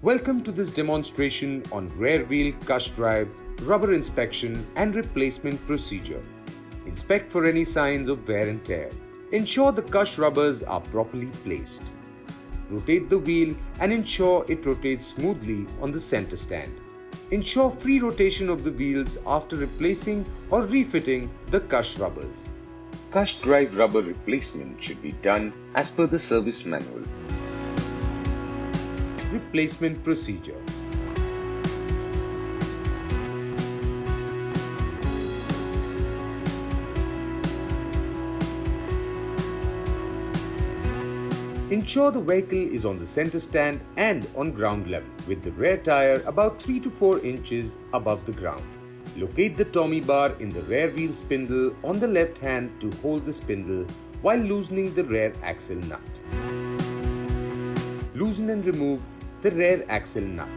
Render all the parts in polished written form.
Welcome to this demonstration on rear wheel Cush drive rubber inspection and replacement procedure. Inspect for any signs of wear and tear. Ensure the Cush rubbers are properly placed. Rotate the wheel and ensure it rotates smoothly on the center stand. Ensure free rotation of the wheels after replacing or refitting the Cush rubbers. Cush drive rubber replacement should be done as per the service manual. Replacement procedure. Ensure the vehicle is on the center stand and on ground level, with the rear tire about 3 to 4 inches above the ground. Locate the Tommy bar in the rear wheel spindle on the left hand to hold the spindle while loosening the rear axle nut. Loosen and remove the rear axle nut.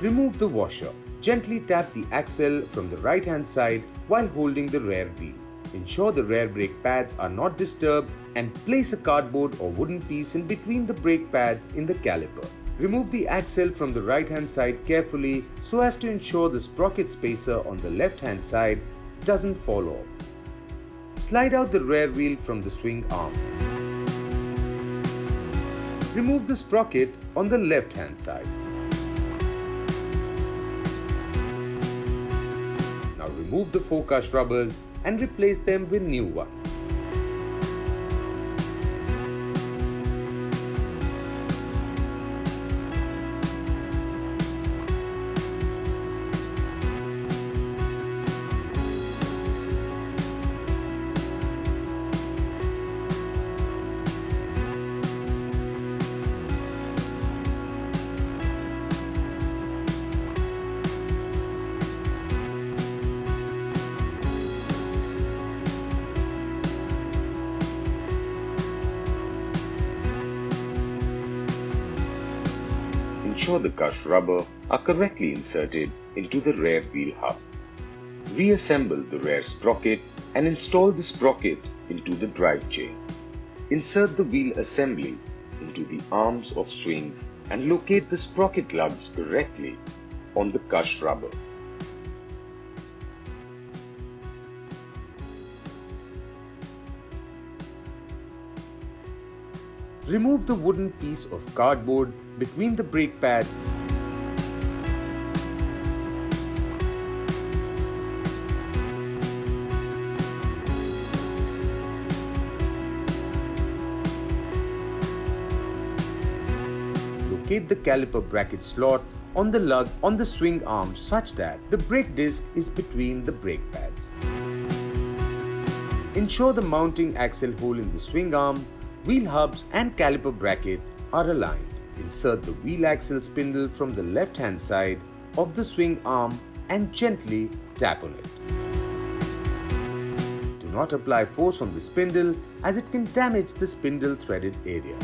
Remove the washer. Gently tap the axle from the right hand side while holding the rear wheel. Ensure the rear brake pads are not disturbed and place a cardboard or wooden piece in between the brake pads in the caliper. Remove the axle from the right hand side carefully so as to ensure the sprocket spacer on the left hand side doesn't fall off. Slide out the rear wheel from the swing arm. Remove the sprocket on the left hand side. Now remove the 4 Cush rubbers and replace them with new ones. Ensure the Cush rubber are correctly inserted into the rear wheel hub. Reassemble the rear sprocket and install the sprocket into the drive chain. Insert the wheel assembly into the arms of swings and locate the sprocket lugs correctly on the Cush rubber. Remove the wooden piece of cardboard between the brake pads. Locate the caliper bracket slot on the lug on the swing arm such that the brake disc is between the brake pads. Ensure the mounting axle hole in the swing arm, wheel hubs and caliper bracket are aligned. Insert the wheel axle spindle from the left hand side of the swing arm and gently tap on it. Do not apply force on the spindle as it can damage the spindle threaded area.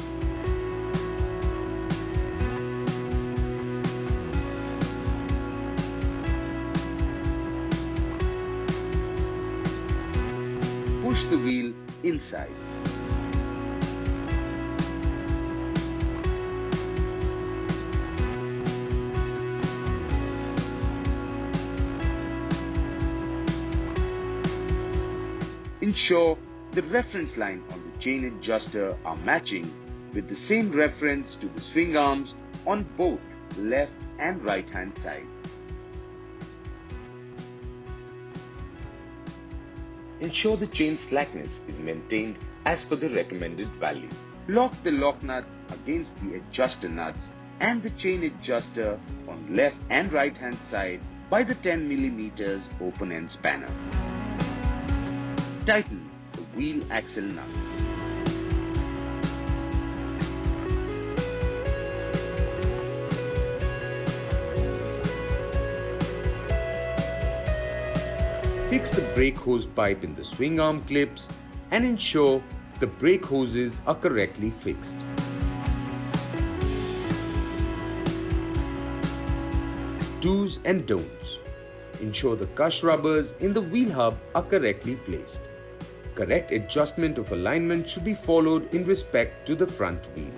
Push the wheel inside. Ensure the reference line on the chain adjuster are matching with the same reference to the swing arms on both left and right hand sides. Ensure the chain slackness is maintained as per the recommended value. Lock the lock nuts against the adjuster nuts and the chain adjuster on left and right hand side by the 10 mm open end spanner. Tighten the wheel axle nut. Fix the brake hose pipe in the swing arm clips and ensure the brake hoses are correctly fixed. Do's and don'ts. Ensure the Cush rubbers in the wheel hub are correctly placed. Correct adjustment of alignment should be followed in respect to the front wheel.